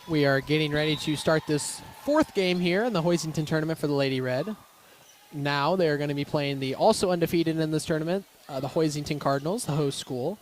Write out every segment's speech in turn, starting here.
We are getting ready to start this fourth game here in the Hoisington tournament for the Lady Red. Now they're going to be playing the also undefeated in this tournament, the Hoisington Cardinals, the host school.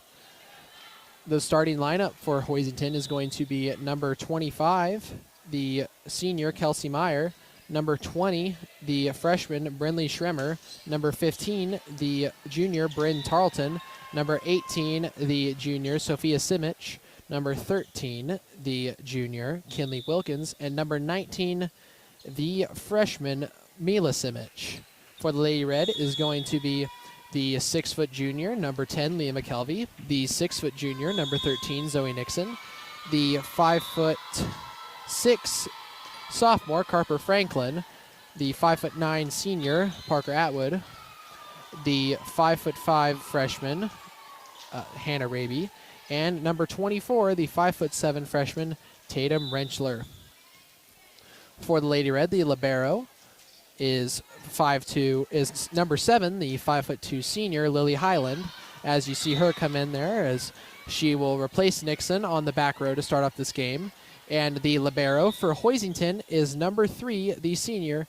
The starting lineup for Hoisington is going to be number 25, the senior Kelsey Meyer, number 20, the freshman Brinley Schremer, number 15, the junior Bryn Tarleton, number 18, the junior Sophia Simic, number 13, the junior Kinley Wilkins, and number 19, the freshman Mila Simic. For the Lady Red is going to be the 6-foot junior, number 10, Leah McKelvey, the 6-foot junior, number 13, Zoe Nixon, the 5'6" sophomore, Carper Franklin, the 5'9" senior, Parker Atwood, the 5'5" freshman, Hannah Raby, and number 24, the 5'7" freshman, Tatum Rentschler. For the Lady Red, the libero is number 7, the 5'2" senior, Lily Highland, as you see her come in there, as she will replace Nixon on the back row to start off this game. And the libero for Hoisington is number 3, the senior,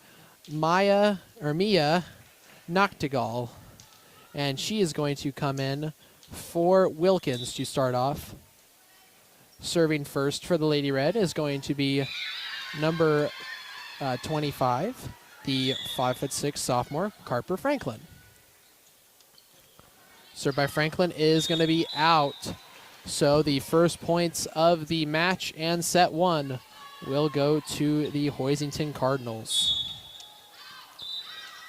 Mia Noctegal. And she is going to come in for Wilkins to start off. Serving first for the Lady Red is going to be number 25, the 5'6" sophomore, Carper Franklin. Served by Franklin is going to be out. So the first points of the match and set 1 will go to the Hoisington Cardinals.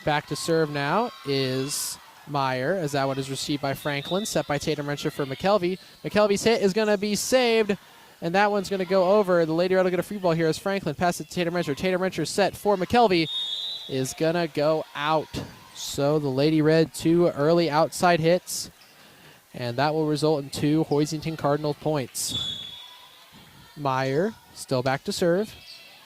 Back to serve now is Meyer, as that one is received by Franklin, set by Tatum Rensher for McKelvey. McKelvey's hit is going to be saved, and that one's going to go over. The Lady Red will get a free ball here as Franklin passes it to Tatum Rensher. Tatum Rensher set for McKelvey is going to go out. So the Lady Red 2 early outside hits, and that will result in 2 Hoisington Cardinal points. Meyer still back to serve.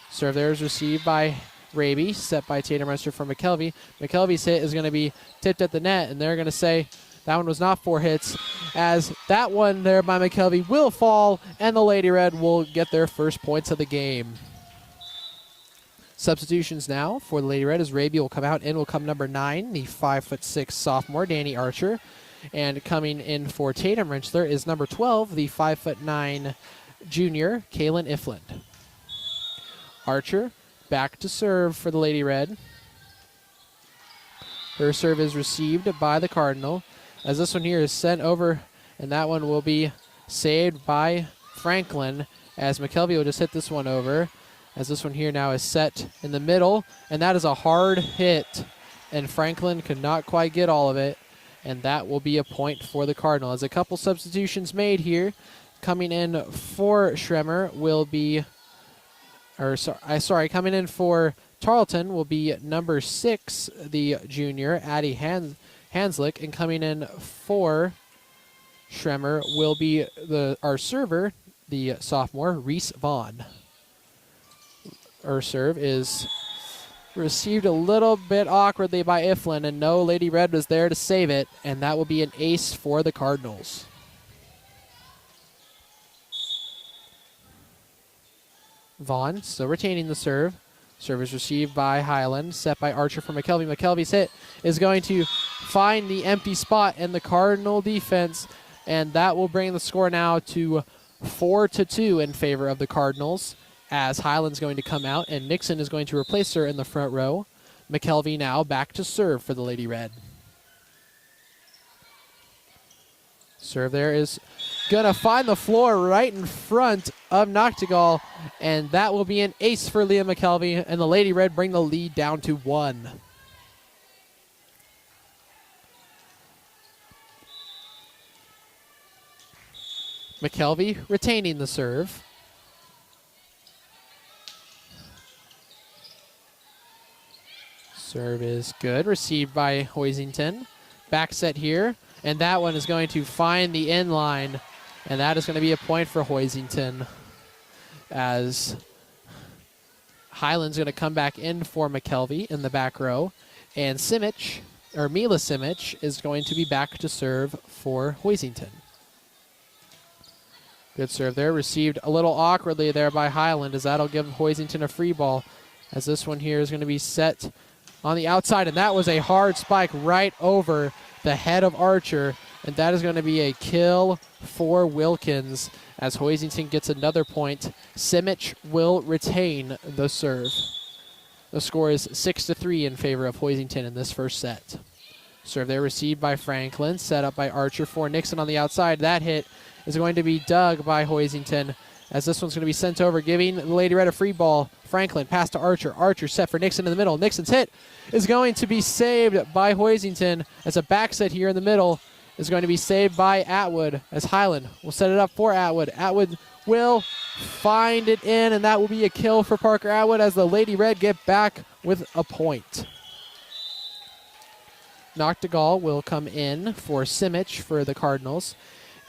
Serve there is received by Raby, set by Tatum Rensher for McKelvey. McKelvey's hit is going to be tipped at the net, and they're going to say that one was not 4 hits, as that one there by McKelvey will fall, and the Lady Red will get their first points of the game. Substitutions now for the Lady Red as Raby will come out and will come number 9, the 5'6" sophomore, Danny Archer. And coming in for Tatum Rentschler is number 12, the 5'9" junior, Kaylin Ifland. Archer back to serve for the Lady Red. Her serve is received by the Cardinal, as this one here is sent over, and that one will be saved by Franklin, as McKelvey will just hit this one over, as this one here now is set in the middle, and that is a hard hit, and Franklin could not quite get all of it, and that will be a point for the Cardinal. As a couple substitutions made here, coming in for Schremer will be, coming in for Tarleton will be number 6, the junior, Addie Hanslick, and coming in for Schremer will be our server, the sophomore, Reese Vaughn. Her serve is received a little bit awkwardly by Iflin, and no Lady Red was there to save it, and that will be an ace for the Cardinals. Vaughn still retaining the serve. Serve is received by Highland, set by Archer for McKelvey. McKelvey's hit is going to find the empty spot in the Cardinal defense, and that will bring the score now to 4-2 in favor of the Cardinals, as Highland's going to come out and Nixon is going to replace her in the front row. McKelvey now back to serve for the Lady Red. Serve there is going to find the floor right in front of Noctegal, and that will be an ace for Leah McKelvey, and the Lady Red bring the lead down to 1. McKelvey retaining the serve. Serve is good, received by Hoisington. Back set here, and that one is going to find the inline, and that is going to be a point for Hoisington, as Highland's going to come back in for McKelvey in the back row, and Mila Simic is going to be back to serve for Hoisington. Good serve there. Received a little awkwardly there by Highland, as that'll give Hoisington a free ball, as this one here is going to be set on the outside, and that was a hard spike right over the head of Archer, and that is going to be a kill for Wilkins as Hoisington gets another point. Simic will retain the serve. The score is 6-3 in favor of Hoisington in this first set. Serve there received by Franklin, set up by Archer for Nixon on the outside. That hit is going to be dug by Hoisington, as this one's going to be sent over, giving the Lady Red a free ball. Franklin pass to Archer. Archer set for Nixon in the middle. Nixon's hit is going to be saved by Hoisington, as a back set here in the middle is going to be saved by Atwood, as Highland will set it up for Atwood. Atwood will find it in, and that will be a kill for Parker Atwood as the Lady Red get back with a point. Noctegal will come in for Simic for the Cardinals.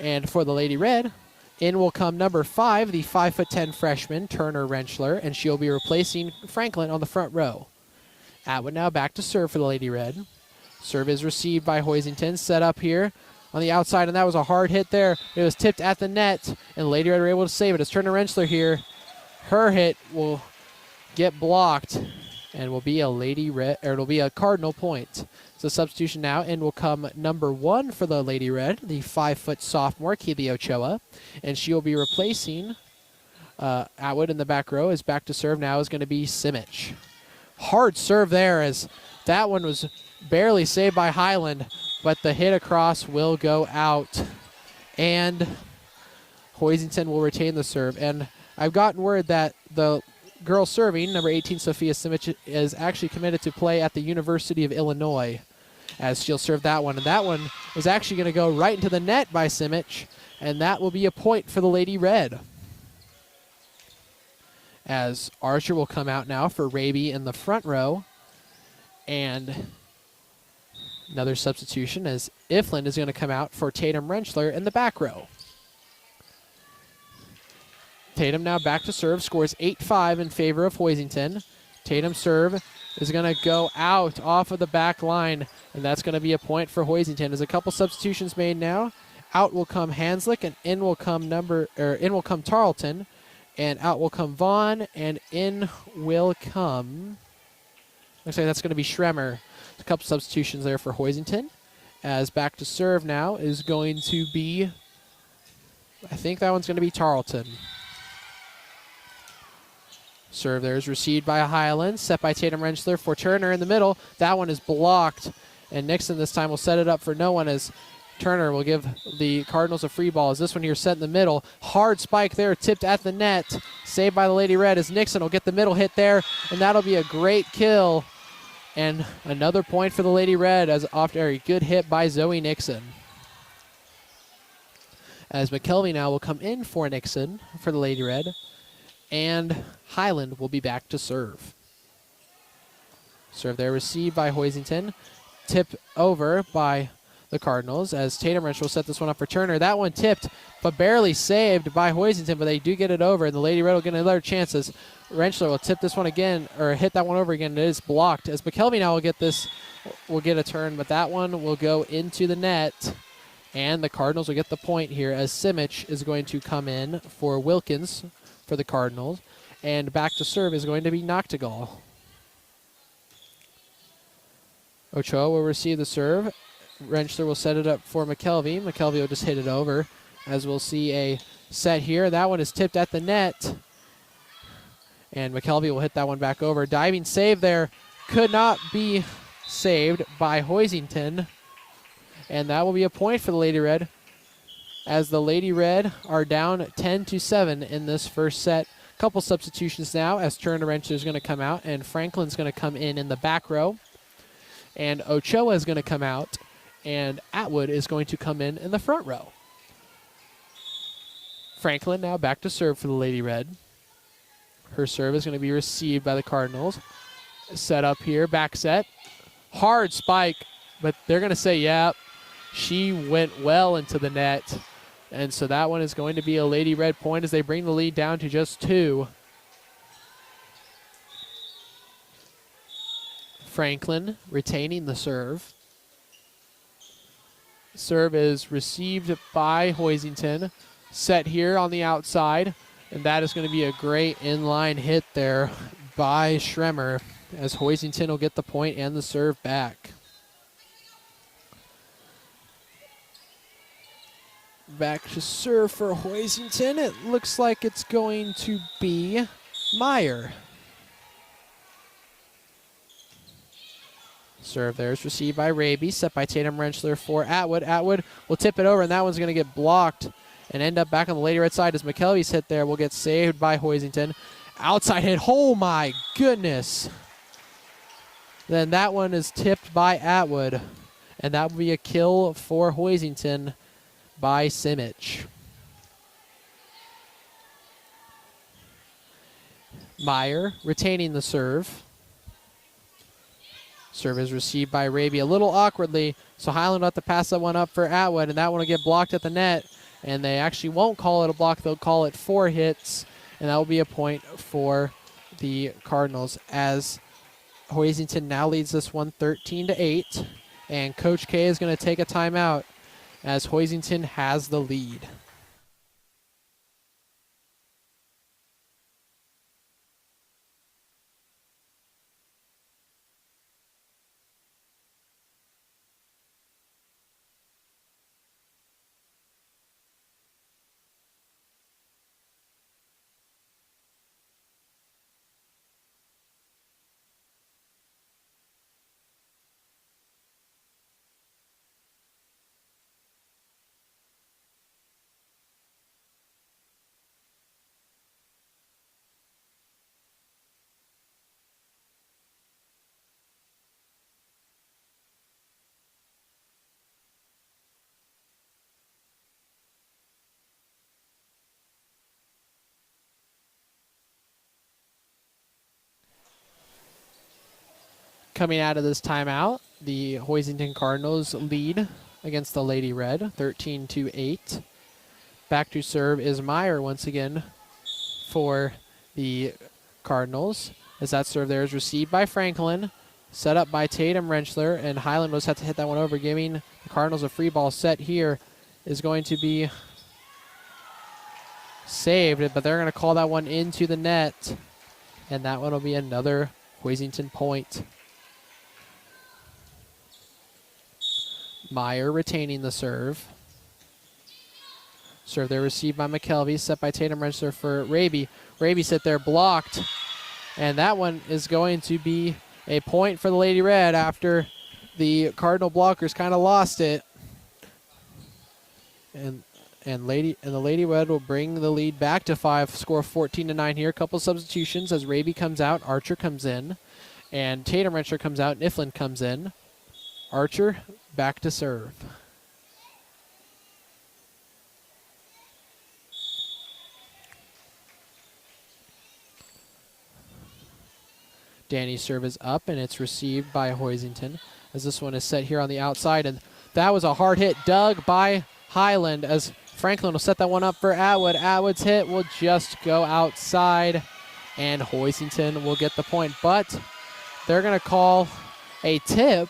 And for the Lady Red, in will come number 5, the 5'10" freshman, Turner Rentschler, and she'll be replacing Franklin on the front row. Atwood now back to serve for the Lady Red. Serve is received by Hoisington, set up here on the outside, and that was a hard hit there. It was tipped at the net, and Lady Red were able to save it. As Turner Rentschler here, her hit will get blocked, and will be a Lady Red, or it'll be a Cardinal point. So substitution now, in will come number 1 for the Lady Red, the 5-foot sophomore, Keely Ochoa. And she will be replacing Atwood in the back row. Is back to serve now is going to be Simic. Hard serve there, as that one was barely saved by Highland, but the hit across will go out. And Hoisington will retain the serve. And I've gotten word that the girl serving, number 18, Sophia Simic, is actually committed to play at the University of Illinois, as she'll serve that one. And that one is actually going to go right into the net by Simic, and that will be a point for the Lady Red. As Archer will come out now for Raby in the front row, and another substitution as Iflin is going to come out for Tatum Rentschler in the back row. Tatum now back to serve, scores 8-5 in favor of Hoisington. Tatum's serve is going to go out off of the back line, and that's going to be a point for Hoisington. There's a couple substitutions made now. Out will come Hanslick, and in will come Tarleton, and out will come Vaughn, and in will come, looks like that's going to be Schremer. A couple substitutions there for Hoisington. As back to serve now is going to be, I think that one's going to be Tarleton. Serve there is received by Highland, set by Tatum Rentschler for Turner in the middle. That one is blocked, and Nixon this time will set it up for no one, as Turner will give the Cardinals a free ball. As this one here set in the middle. Hard spike there, tipped at the net. Saved by the Lady Red, as Nixon will get the middle hit there, and that'll be a great kill. And another point for the Lady Red, as after a good hit by Zoe Nixon. As McKelvey now will come in for Nixon for the Lady Red, and Highland will be back to serve. Serve there received by Hoisington. Tipped over by the Cardinals, as Tatum Rentschler will set this one up for Turner. That one tipped, but barely saved by Hoisington, but they do get it over, and the Lady Red will get another chance as Rentschler will tip this one again, or hit that one over again. It is blocked, as McKelvey now will get a turn, but that one will go into the net, and the Cardinals will get the point here, as Simic is going to come in for Wilkins for the Cardinals, and back to serve is going to be Noctegal. Ochoa will receive the serve. Rentschler will set it up for McKelvey. McKelvey will just hit it over, as we'll see a set here. That one is tipped at the net, and McKelvey will hit that one back over. Diving save there could not be saved by Hoisington, and that will be a point for the Lady Red, as the Lady Red are down 10-7 in this first set. Couple substitutions now, as Turner Rentschler is going to come out, and Franklin's going to come in the back row, and Ochoa is going to come out, and Atwood is going to come in the front row. Franklin now back to serve for the Lady Red. Her serve is going to be received by the Cardinals. Set up here, back set. Hard spike, but they're going to say, yeah, she went well into the net. And so that one is going to be a Lady Red point, as they bring the lead down to just 2. Franklin retaining the serve. Serve is received by Hoisington. set here on the outside, and that is going to be a great inline hit there by Schremmer, as Hoisington will get the point and the serve back. Back to serve for Hoisington. It looks like it's going to be Meyer. Serve there is received by Raby, set by Tatum Rentschler for Atwood. Atwood will tip it over, and that one's going to get blocked and end up back on the Lady Red side as McKelvey's hit there will get saved by Hoisington. Outside hit, oh my goodness. Then that one is tipped by Atwood, and that will be a kill for Hoisington by Simic. Meyer retaining the serve. Serve is received by Raby a little awkwardly, so Highland will have to pass that one up for Atwood, and that one will get blocked at the net, and they actually won't call it a block. They'll call it 4 hits, and that will be a point for the Cardinals, as Hoisington now leads this one 13-8, and Coach K is going to take a timeout as Hoisington has the lead. Coming out of this timeout, the Hoisington Cardinals lead against the Lady Red, 13-8. Back to serve is Meyer once again for the Cardinals, as that serve there is received by Franklin, set up by Tatum Rentschler, and Highland was had to hit that one over, giving the Cardinals a free ball. Set here is going to be saved, but they're going to call that one into the net, and that one will be another Hoisington point. Meyer retaining the serve. Serve there received by McKelvey, set by Tatum Rentschler for Raby. Raby sit there blocked, and that one is going to be a point for the Lady Red after the Cardinal blockers kind of lost it. And the Lady Red will bring the lead back to 5, score 14-9 here. A couple substitutions as Raby comes out, Archer comes in, and Tatum Rentschler comes out, Niflin comes in. Archer back to serve. Danny's serve is up, and it's received by Hoisington, as this one is set here on the outside, and that was a hard hit dug by Highland, as Franklin will set that one up for Atwood. Atwood's hit will just go outside, and Hoisington will get the point, but they're going to call a tip.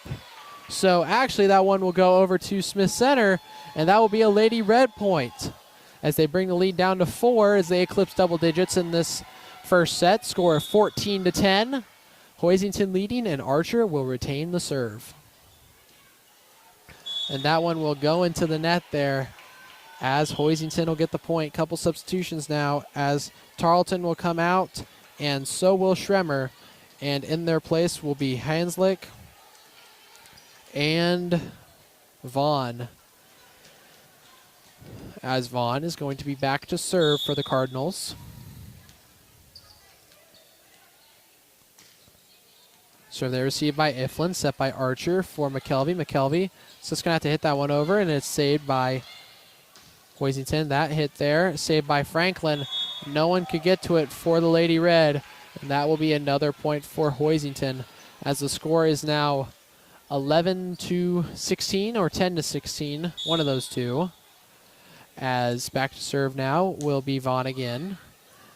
So actually that one will go over to Smith Center, and that will be a Lady Red point as they bring the lead down to 4 as they eclipse double digits in this first set. Score of 14-10. Hoisington leading, and Archer will retain the serve. And that one will go into the net there as Hoisington will get the point. Couple substitutions now as Tarleton will come out, and so will Schremmer. And in their place will be Hanslick and Vaughn, as Vaughn is going to be back to serve for the Cardinals. Serve there received by Iflin, set by Archer for McKelvey. McKelvey is just going to have to hit that one over, and it's saved by Hoisington. That hit there, saved by Franklin. No one could get to it for the Lady Red, and that will be another point for Hoisington, as the score is now 11-16 or 10-16, one of those two. As back to serve now will be Vaughn again.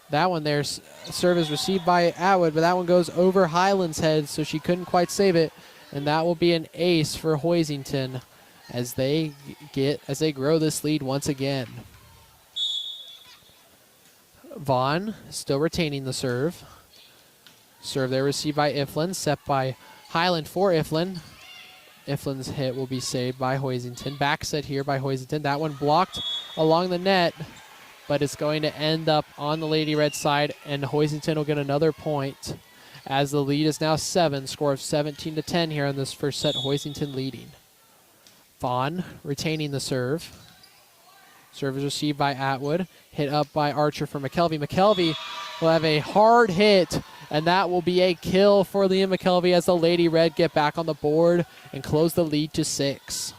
That one there, serve is received by Atwood, but that one goes over Highland's head, so she couldn't quite save it, and that will be an ace for Hoisington as they grow this lead once again. Vaughn still retaining the serve. Serve there received by Iflin, set by Highland for Iflin. Iflin's hit will be saved by Hoisington. Back set here by Hoisington. That one blocked along the net, but it's going to end up on the Lady Red side, and Hoisington will get another point as the lead is now 7. Score of 17-10 here in this first set. Hoisington leading. Vaughn retaining the serve. Serve is received by Atwood. Hit up by Archer for McKelvey. McKelvey will have a hard hit, and that will be a kill for Liam McKelvey as the Lady Red get back on the board and close the lead to 6.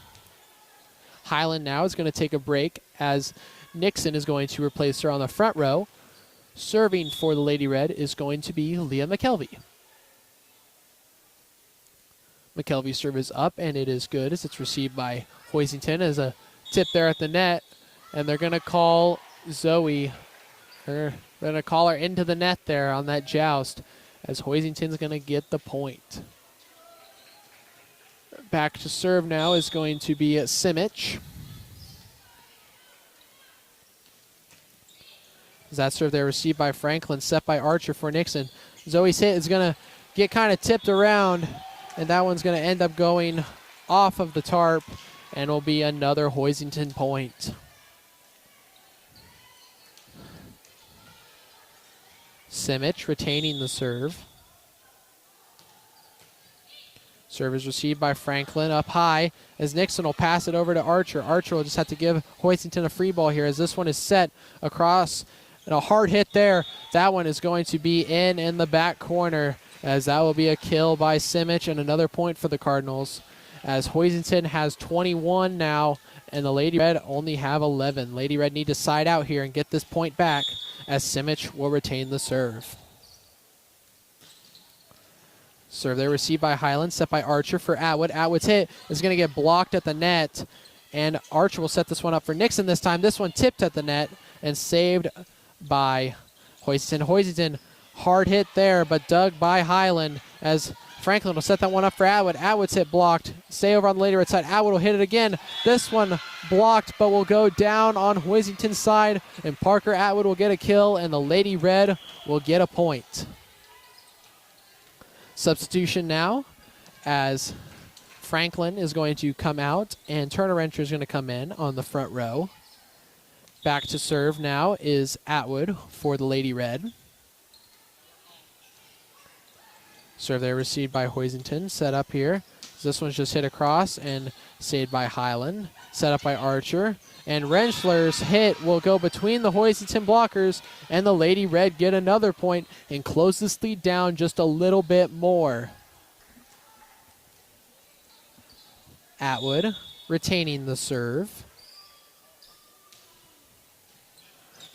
Highland now is going to take a break as Nixon is going to replace her on the front row. Serving for the Lady Red is going to be Leah McKelvey. McKelvey's serve is up, and it is good as it's received by Hoisington as a tip there at the net. And they're going to call Zoe. They're going to call her into the net there on that joust as Hoisington's going to get the point. Back to serve now is going to be Simic. That serve there received by Franklin, set by Archer for Nixon. Zoe's hit is going to get kind of tipped around, and that one's going to end up going off of the tarp and will be another Hoisington point. Simic retaining the serve. Serve is received by Franklin up high as Nixon will pass it over to Archer. Archer will just have to give Hoisington a free ball here as this one is set across. And a hard hit there. That one is going to be in the back corner as that will be a kill by Simic and another point for the Cardinals as Hoisington has 21 now and the Lady Red only have 11. Lady Red need to side out here and get this point back as Simic will retain the serve. Serve there received by Highland, set by Archer for Atwood. Atwood's hit is going to get blocked at the net, and Archer will set this one up for Nixon this time. This one tipped at the net and saved by Hoisington. Hoisington, hard hit there, but dug by Highland as Franklin will set that one up for Atwood. Atwood's hit blocked. Stay over on the Lady Red side. Atwood will hit it again. This one blocked, but will go down on Hoisington's side, and Parker Atwood will get a kill, and the Lady Red will get a point. Substitution now as Franklin is going to come out, and Turner Renter is going to come in on the front row. Back to serve now is Atwood for the Lady Red. Serve there received by Hoisington. Set up here. This one's just hit across and saved by Highland. Set up by Archer. And Rentschler's hit will go between the Hoisington blockers, and the Lady Red get another point and close this lead down just a little bit more. Atwood retaining the serve.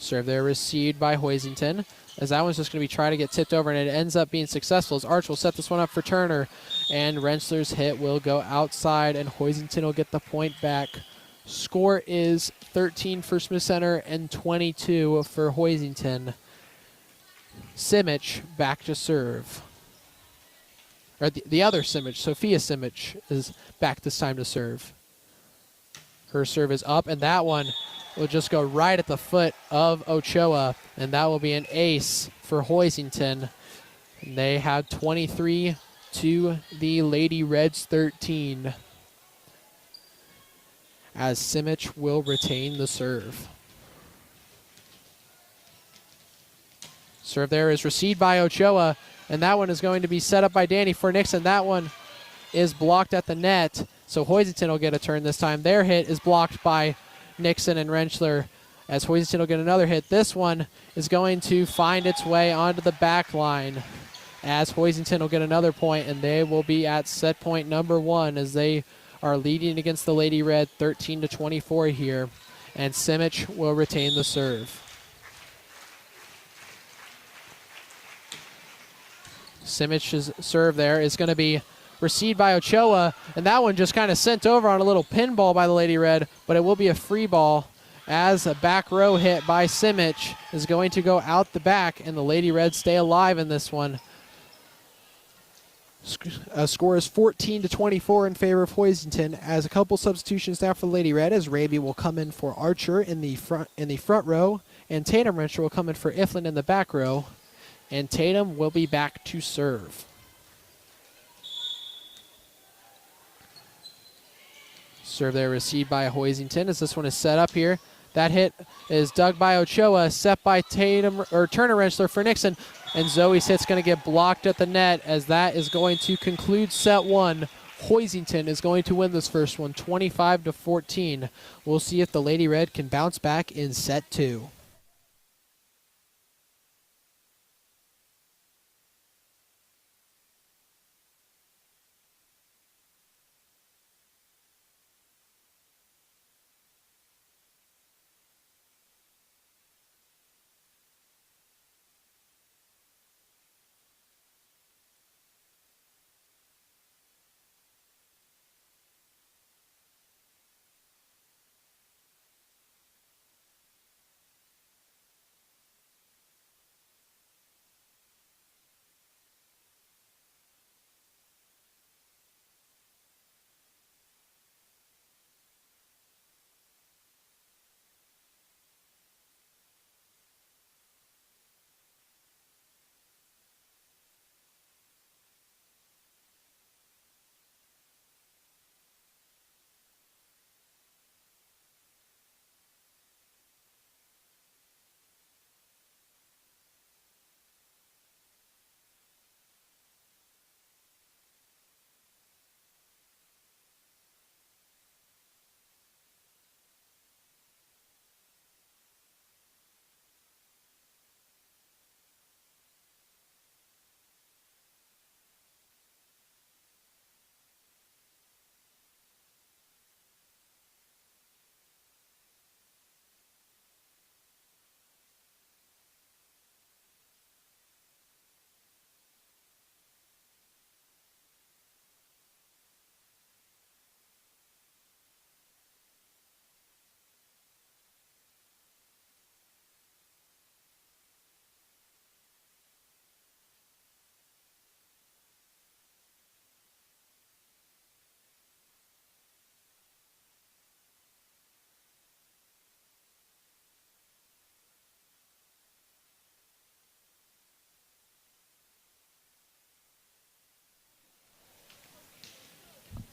Serve there received by Hoisington, as that one's just going to be trying to get tipped over, and it ends up being successful as Arch will set this one up for Turner, and Rentschler's hit will go outside, and Hoisington will get the point back. Score is 13 for Smith Center and 22 for Hoisington. Simic back to serve. Or the other Simic, Sophia Simic, is back this time to serve. Her serve is up, and that one will just go right at the foot of Ochoa, and that will be an ace for Hoisington. And they have 23 to the Lady Reds 13. As Simic will retain the serve. Serve there is received by Ochoa, and that one is going to be set up by Danny for Nixon. That one is blocked at the net, so Hoisington will get a turn this time. Their hit is blocked by Nixon and Rentschler, as Hoisington will get another hit. This one is going to find its way onto the back line, as Hoisington will get another point, and they will be at set point number 1 as they are leading against the Lady Red 13-24 here, and Simic will retain the serve. Simic's serve there is going to be received by Ochoa, and that one just kind of sent over on a little pinball by the Lady Red, but it will be a free ball as a back row hit by Simic is going to go out the back, and the Lady Reds stay alive in this one. Score is 14-24 in favor of Hoisington, as a couple substitutions now for Lady Red, as Raby will come in for Archer in the front row, and Tatum Renshaw will come in for Iflin in the back row, and Tatum will be back to serve. Serve there received by Hoisington as this one is set up here. That hit is dug by Ochoa, set by Tatum or Turner Rensler for Nixon, and Zoe's hit's going to get blocked at the net as that is going to conclude set one. Hoisington is going to win this first one, 25-14. We'll see if the Lady Red can bounce back in set two.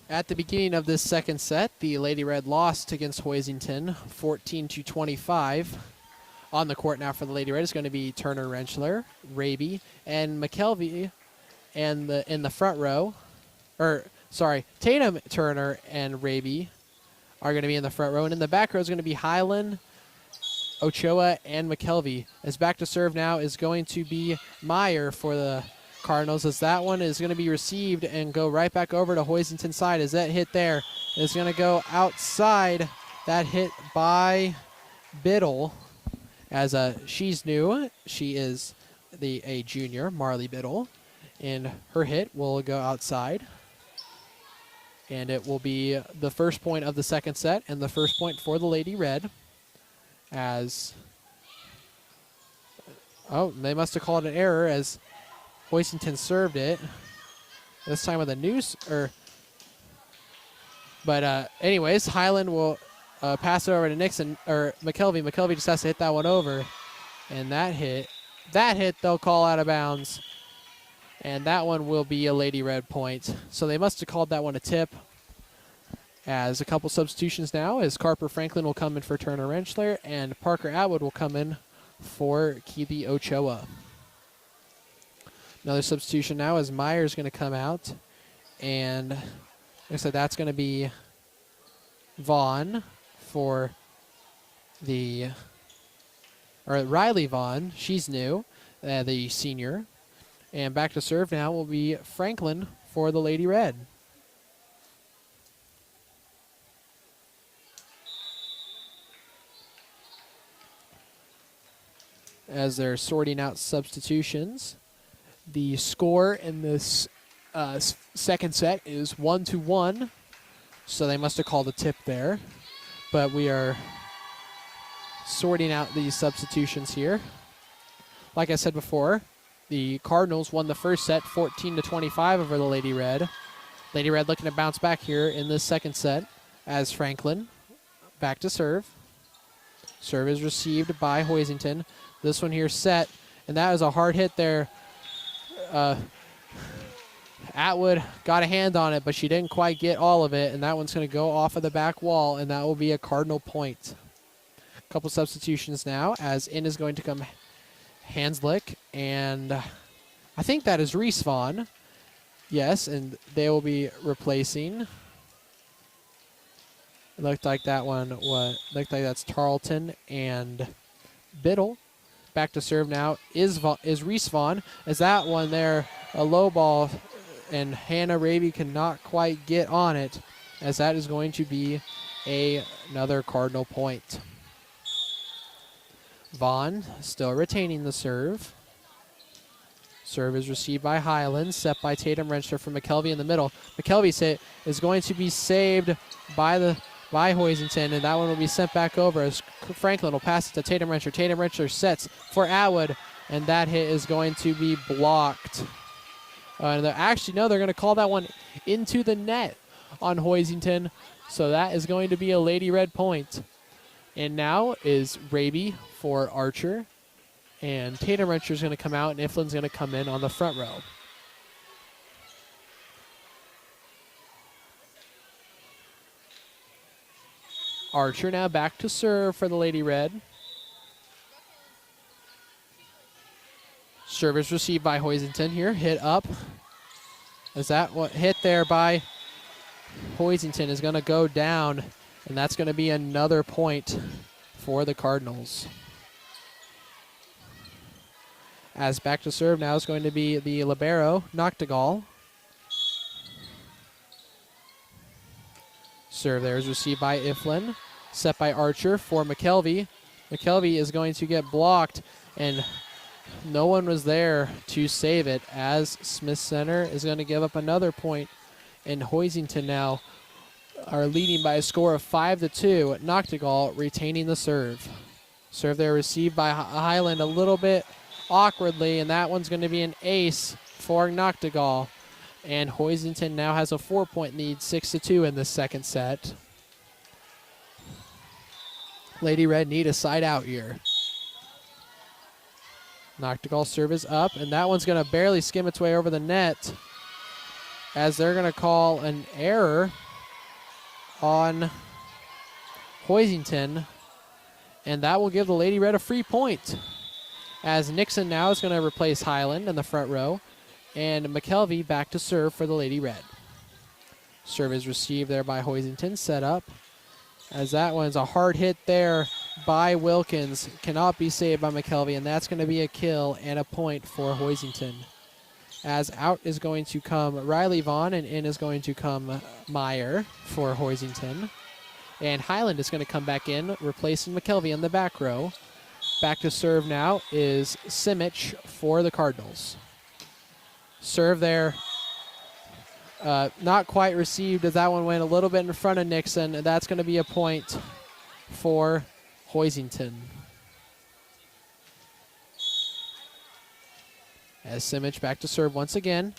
At the beginning of this second set, the Lady Red lost against Hoisington, 14-25. On the court now for the Lady Red is going to be Turner Rensler, Raby, and McKelvey, and in the front row, Tatum, Turner, and Raby are going to be in the front row, and in the back row is going to be Highland, Ochoa, and McKelvey. As back to serve now is going to be Meyer for the Cardinals, as that one is going to be received and go right back over to Hoisington's side. As that hit there is going to go outside. That hit by Biddle, as she's new. She is a junior, Marley Biddle, and her hit will go outside. And it will be the first point of the second set and the first point for the Lady Red. As they must have called an error as Hoisington served it. This time with a noose, anyways, Highland will pass it over to Nixon or McKelvey. McKelvey just has to hit that one over, and that hit they'll call out of bounds, and that one will be a Lady Red point. So they must have called that one a tip. As a couple substitutions now, as Carper Franklin will come in for Turner Rensler, and Parker Atwood will come in for Keithy Ochoa. Another substitution now as Meyer's going to come out. And like I said, that's going to be Vaughn for Riley Vaughn. She's new, the senior. And back to serve now will be Franklin for the Lady Red. As they're sorting out substitutions, the score in this second set is 1-1, so they must have called a tip there. But we are sorting out these substitutions here. Like I said before, the Cardinals won the first set 14-25 over the Lady Red. Lady Red looking to bounce back here in this second set as Franklin back to serve. Serve is received by Hoisington. This one here set, and that is a hard hit there. Atwood got a hand on it, but she didn't quite get all of it, and that one's going to go off of the back wall, and that will be a Cardinal point. A couple substitutions now, as in is going to come Hanslick, and I think that is Reese Vaughn. Yes, and they will be replacing. It looked like that one looked like that's Tarleton and Biddle. Back to serve now is Reese Vaughn, as that one there, a low ball, and Hannah Raby cannot quite get on it, as that is going to be another Cardinal point. Vaughn still retaining the serve. Serve is received by Highland, set by Tatum Wrenchler from McKelvey in the middle. McKelvey's hit is going to be saved by Hoisington, and that one will be sent back over as Franklin will pass it to Tatum Wrenchler. Tatum Wrenchler sets for Atwood, and that hit is going to be blocked. Actually, no, they're going to call that one into the net on Hoisington, so that is going to be a Lady Red point. And now is Raby for Archer, and Tatum Wrenchler is going to come out, and Iflin's going to come in on the front row. Archer now back to serve for the Lady Red. Service received by Hoisington here. Hit up. As that hit there by Hoisington is going to go down, and that's going to be another point for the Cardinals. As back to serve now is going to be the libero, Noctegal. Serve there is received by Iflin. Set by Archer for McKelvey. McKelvey is going to get blocked, and no one was there to save it, as Smith Center is going to give up another point, and Hoisington now are leading by a score of 5-2. Noctegal retaining the serve. Serve there received by Highland a little bit awkwardly, and that one's going to be an ace for Noctegal. And Hoisington now has a 4-point lead, 6-2 in the second set. Lady Red need a side out here. Noctegal serve is up, and that one's going to barely skim its way over the net, as they're going to call an error on Hoisington, and that will give the Lady Red a free point, as Nixon now is going to replace Highland in the front row, and McKelvey back to serve for the Lady Red. Serve is received there by Hoisington, set up, as that one's a hard hit there by Wilkins, cannot be saved by McKelvey, and that's going to be a kill and a point for Hoisington. As out is going to come Riley Vaughn, and in is going to come Meyer for Hoisington. And Highland is going to come back in, replacing McKelvey in the back row. Back to serve now is Simic for the Cardinals. Serve there, not quite received, as that one went a little bit in front of Nixon, and that's going to be a point for Hoisington. As Simic back to serve once again.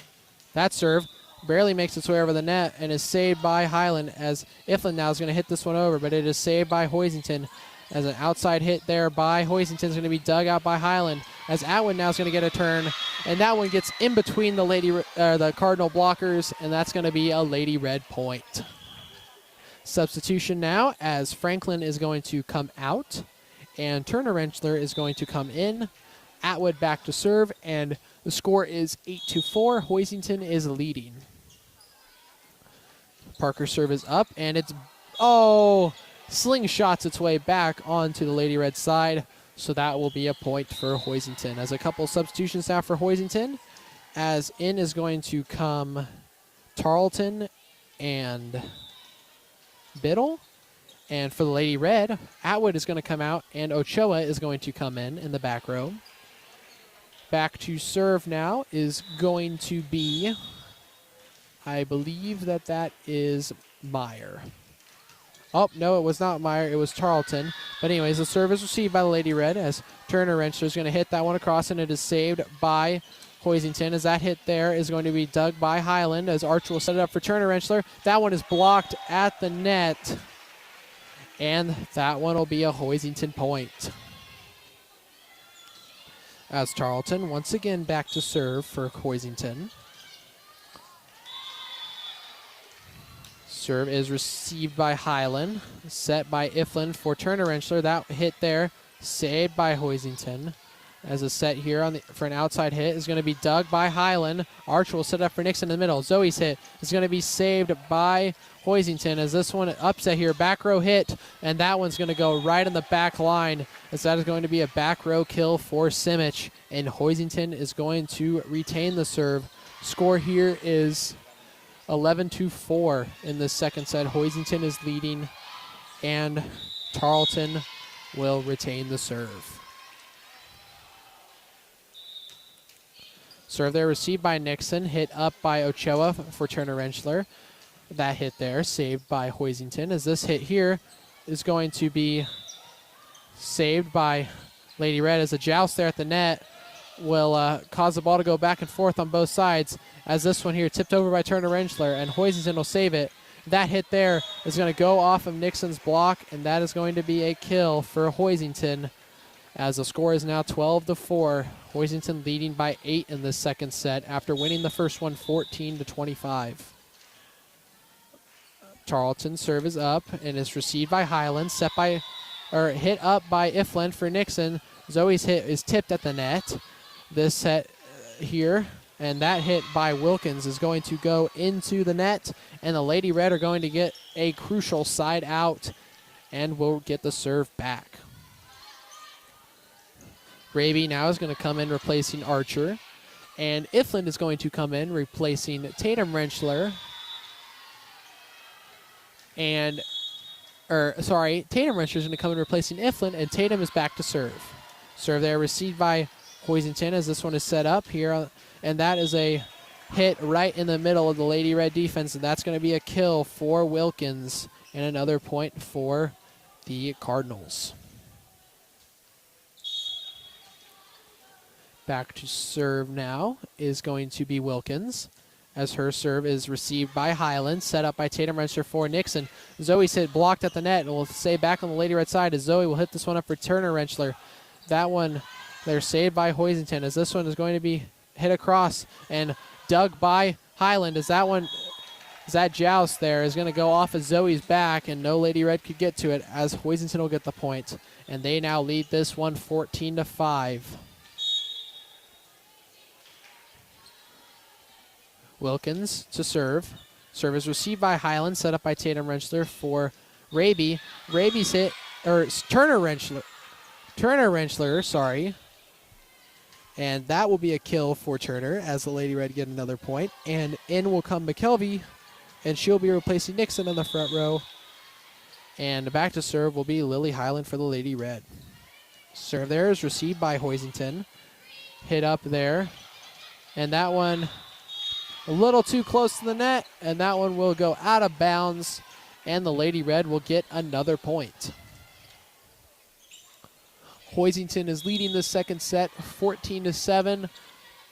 That serve barely makes its way over the net and is saved by Highland, as Iflin now is going to hit this one over, but it is saved by Hoisington, as an outside hit there by Hoisington is going to be dug out by Highland, as Atwood now is going to get a turn, and that one gets in between the Cardinal blockers, and that's going to be a Lady Red point. Substitution now, as Franklin is going to come out, and Turner Wrenchler is going to come in. Atwood back to serve, and the score is 8-4. Hoisington is leading. Parker serve is up, and it's, slingshots its way back onto the Lady Red side, so that will be a point for Hoisington. As a couple substitutions now for Hoisington, as in is going to come Tarleton and Biddle, and for the Lady Red, Atwood is going to come out, and Ochoa is going to come in the back row. Back to serve now is going to be, I believe that is Meyer. Oh, no, it was not Meyer. It was Tarleton. But anyways, the serve is received by the Lady Red, as Turner Wrenchler is going to hit that one across, and it is saved by Hoisington, as that hit there is going to be dug by Highland, as Archer will set it up for Turner Wrenchler. That one is blocked at the net, And that one will be a Hoisington point. As Tarleton once again back to serve for Hoisington. Serve is received by Highland, set by Iflin for Turner Rentschler. That hit there, saved by Hoisington. As a set here for an outside hit is going to be dug by Highland. Archer will set up for Nixon in the middle. Zoe's hit is going to be saved by Hoisington as this one upset here. Back row hit, and that one's going to go right in the back line as that is going to be a back row kill for Simic. And Hoisington is going to retain the serve. Score here is 11-4 in the second set. Hoisington is leading, and Tarleton will retain the serve. Serve there received by Nixon, hit up by Ochoa for Turner Rentschler. That hit there, saved by Hoisington, as this hit here is going to be saved by Lady Red, as a joust there at the net will cause the ball to go back and forth on both sides, as this one here tipped over by Turner Rentschler, and Hoisington will save it. That hit there is going to go off of Nixon's block, and that is going to be a kill for Hoisington, as the score is now 12-4. Hoisington leading by 8 in the second set after winning the first one 14-25. Tarleton serve is up and is received by Highland, hit up by Iflin for Nixon. Zoe's hit is tipped at the net. This set here, and that hit by Wilkins is going to go into the net, and the Lady Red are going to get a crucial side out and will get the serve back. Raby now is going to come in replacing Archer, and Iflin is going to come in replacing Tatum Rentschler. Tatum Rentschler is going to come in replacing Iflin, and Tatum is back to serve. Serve there received by Hoisington as this one is set up here, and that is a hit right in the middle of the Lady Red defense, and that's going to be a kill for Wilkins and another point for the Cardinals. Back to serve now is going to be Wilkins, as her serve is received by Highland, set up by Tatum Rentschler for Nixon. Zoe's hit blocked at the net, and we'll stay back on the Lady Red side as Zoe will hit this one up for Turner Rentschler. That one, they're saved by Hoisington, as this one is going to be hit across and dug by Highland, as that joust there is going to go off of Zoe's back, and no Lady Red could get to it, as Hoisington will get the point. And they now lead this one 14-5. Wilkins to serve. Serve is received by Highland, set up by Tatum Rentschler for Raby. Raby's hit, or Turner Rentschler, sorry. And that will be a kill for Turner, as the Lady Red get another point. And in will come McKelvey, and she'll be replacing Nixon in the front row. And back to serve will be Lily Highland for the Lady Red. Serve there is received by Hoisington. Hit up there. And that one a little too close to the net, and that one will go out of bounds, and the Lady Red will get another point. Hoisington is leading the second set 14-7,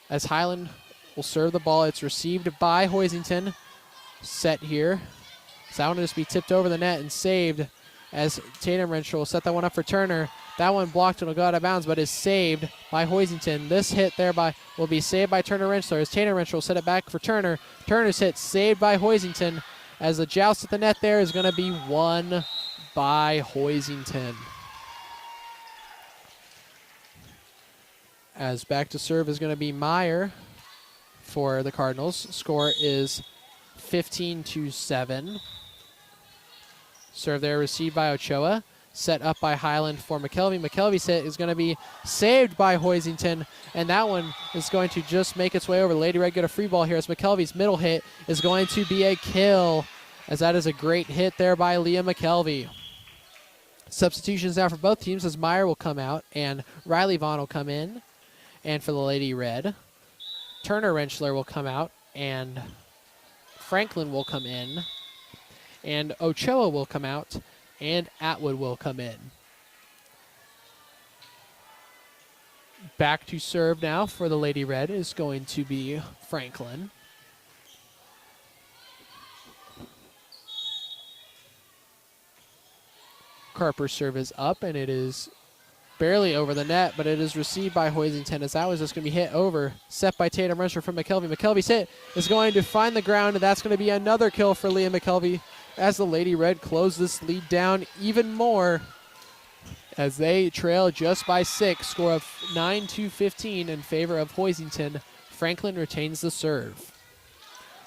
as Highland will serve the ball. It's received by Hoisington. Set here. So that one will just be tipped over the net and saved, as Tatum Rentschler will set that one up for Turner. That one blocked and will go out of bounds, but is saved by Hoisington. This hit there will be saved by Turner Rentschler, as Tatum Rentschler will set it back for Turner. Turner's hit saved by Hoisington, as the joust at the net there is going to be won by Hoisington. As back to serve is going to be Meyer for the Cardinals. Score is 15-7. Serve there received by Ochoa. Set up by Highland for McKelvey. McKelvey's hit is going to be saved by Hoisington, and that one is going to just make its way over. Lady Red get a free ball here, as McKelvey's middle hit is going to be a kill, as that is a great hit there by Leah McKelvey. Substitutions now for both teams, as Meyer will come out and Riley Vaughn will come in. And for the Lady Red, Turner Rentschler will come out and Franklin will come in. And Ochoa will come out and Atwood will come in. Back to serve now for the Lady Red is going to be Franklin. Carper's serve is up, and it is barely over the net, but it is received by Hoisington as that was just going to be hit over. Set by Tatum Renshaw from McKelvey. McKelvey's hit is going to find the ground, and that's going to be another kill for Leah McKelvey as the Lady Red close this lead down even more as they trail just by 6, score of 9-15 in favor of Hoisington. Franklin retains the serve.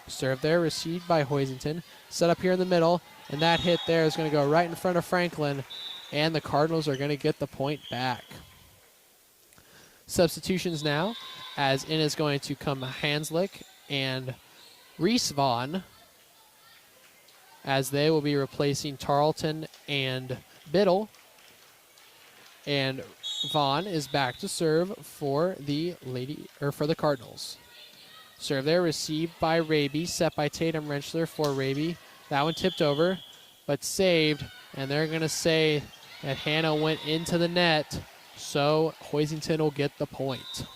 Serve there, received by Hoisington. Set up here in the middle, and that hit there is going to go right in front of Franklin, and the Cardinals are going to get the point back. Substitutions now, as in is going to come Hanslick and Reese Vaughn, as they will be replacing Tarleton and Biddle. And Vaughn is back to serve for the Cardinals. Serve there, received by Raby, set by Tatum Rentschler for Raby. That one tipped over, but saved, and they're going to say that Hannah went into the net, so Hoisington will get the point.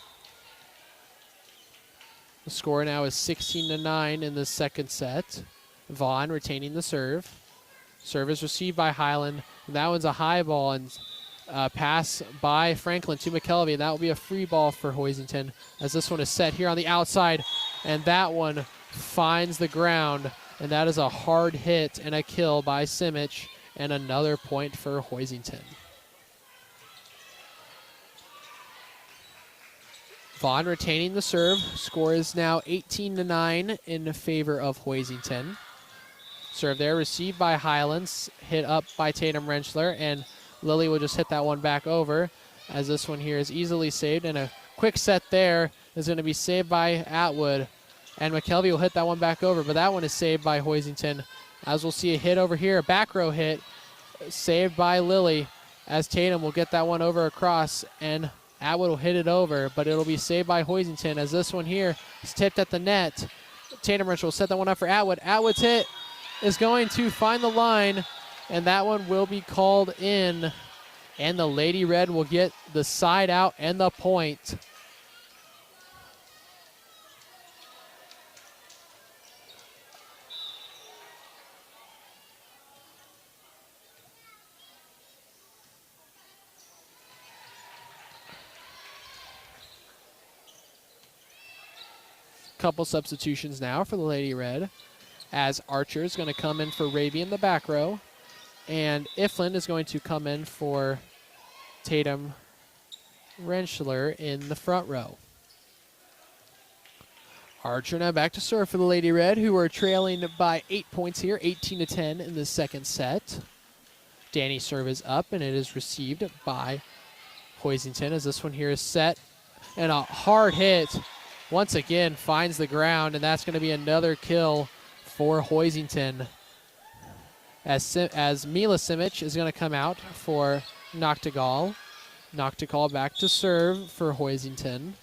The score now is 16-9 in the second set. Vaughn retaining the serve. Serve is received by Highland. That one's a high ball, and pass by Franklin to McKelvey, and that will be a free ball for Hoisington as this one is set here on the outside, and that one finds the ground, and that is a hard hit and a kill by Simic, and another point for Hoisington. Vaughn retaining the serve. Score is now 18-9 in favor of Hoisington. Serve there, received by Highlands, hit up by Tatum Rentschler, and Lily will just hit that one back over as this one here is easily saved, and a quick set there is going to be saved by Atwood, and McKelvey will hit that one back over, but that one is saved by Hoisington, as we'll see a hit over here, a back row hit saved by Lily, as Tatum will get that one over across, and Atwood will hit it over, but it'll be saved by Hoisington as this one here is tipped at the net. Tatum Rich will set that one up for Atwood. Atwood's hit is going to find the line, and that one will be called in, and the Lady Red will get the side out and the point. Couple substitutions now for the Lady Red, as Archer is going to come in for Raby in the back row, and Iflin is going to come in for Tatum Rentschler in the front row. Archer now back to serve for the Lady Red, who are trailing by 8 points here, 18-10 in the second set. Danny's serve is up, and it is received by Hoisington as this one here is set, and a hard hit once again finds the ground, and that's going to be another kill for Hoisington as Mila Simic is going to come out for Noctegal. Noctegal back to serve for Hoisington.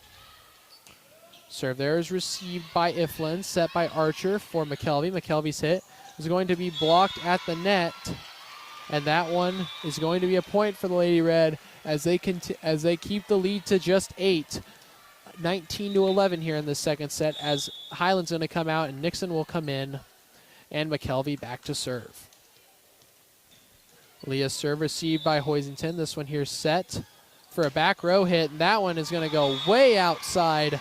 Serve there is received by Iflin, set by Archer for McKelvey. McKelvey's hit is going to be blocked at the net, and that one is going to be a point for the Lady Red as they keep the lead to just 8. 19-11 here in the second set as Highland's going to come out and Nixon will come in, and McKelvey back to serve. Leah's serve received by Hoisington. This one here set for a back row hit, and that one is going to go way outside,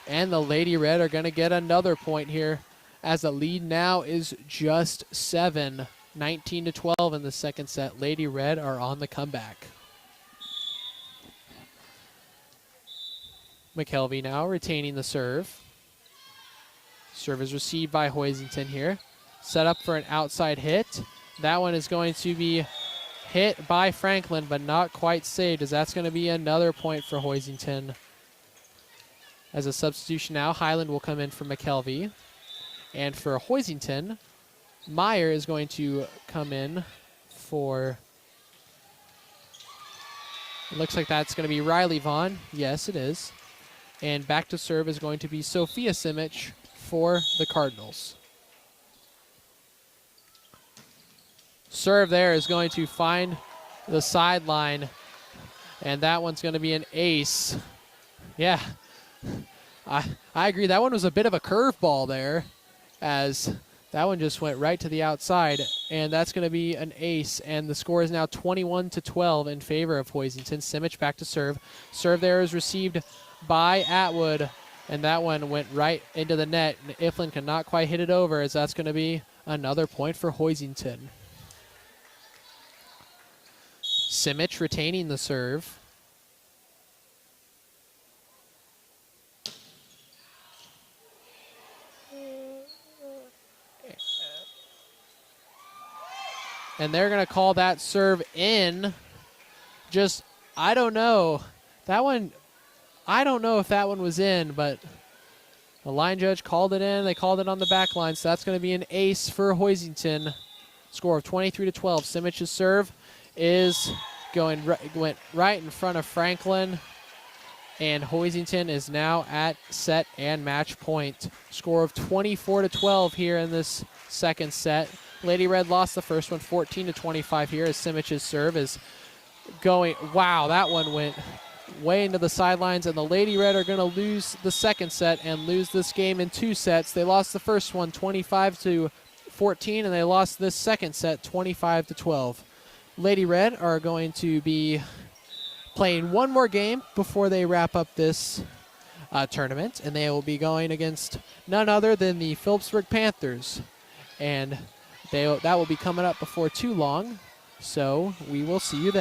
and the Lady Red are going to get another point here as the lead now is just 7. 19-12 in the second set. Lady Red are on the comeback. McKelvey now retaining the serve. Serve is received by Hoisington here. Set up for an outside hit. That one is going to be hit by Franklin, but not quite saved, as that's going to be another point for Hoisington. As a substitution now, Highland will come in for McKelvey. And for Hoisington, Meyer is going to come in for... It looks like that's going to be Riley Vaughn. Yes, it is. And back to serve is going to be Sophia Simic for the Cardinals. Serve there is going to find the sideline, and that one's going to be an ace. Yeah, I agree. That one was a bit of a curveball there, as That one just went right to the outside, and that's going to be an ace, and the score is now 21-12 in favor of Hoisington. Simic back to serve. Serve there is received by Atwood, and that one went right into the net. And Iflin cannot quite hit it over, as that's going to be another point for Hoisington. Simic retaining the serve. And they're going to call that serve in. Just, I don't know. That one, I don't know if that one was in, but the line judge called it in. They called it on the back line, so that's going to be an ace for Hoisington. Score of 23-12. Simic's serve is went right in front of Franklin, and Hoisington is now at set and match point. Score of 24-12 here in this second set. Lady Red lost the first one, 14-25 here, as Simic's serve is going. Wow, that one went way into the sidelines, and the Lady Red are going to lose the second set and lose this game in 2 sets. They lost the first one 25-14, and they lost this second set 25-12. Lady Red are going to be playing one more game before they wrap up this tournament, and they will be going against none other than the Phillipsburg Panthers. And that will be coming up before too long, so we will see you then.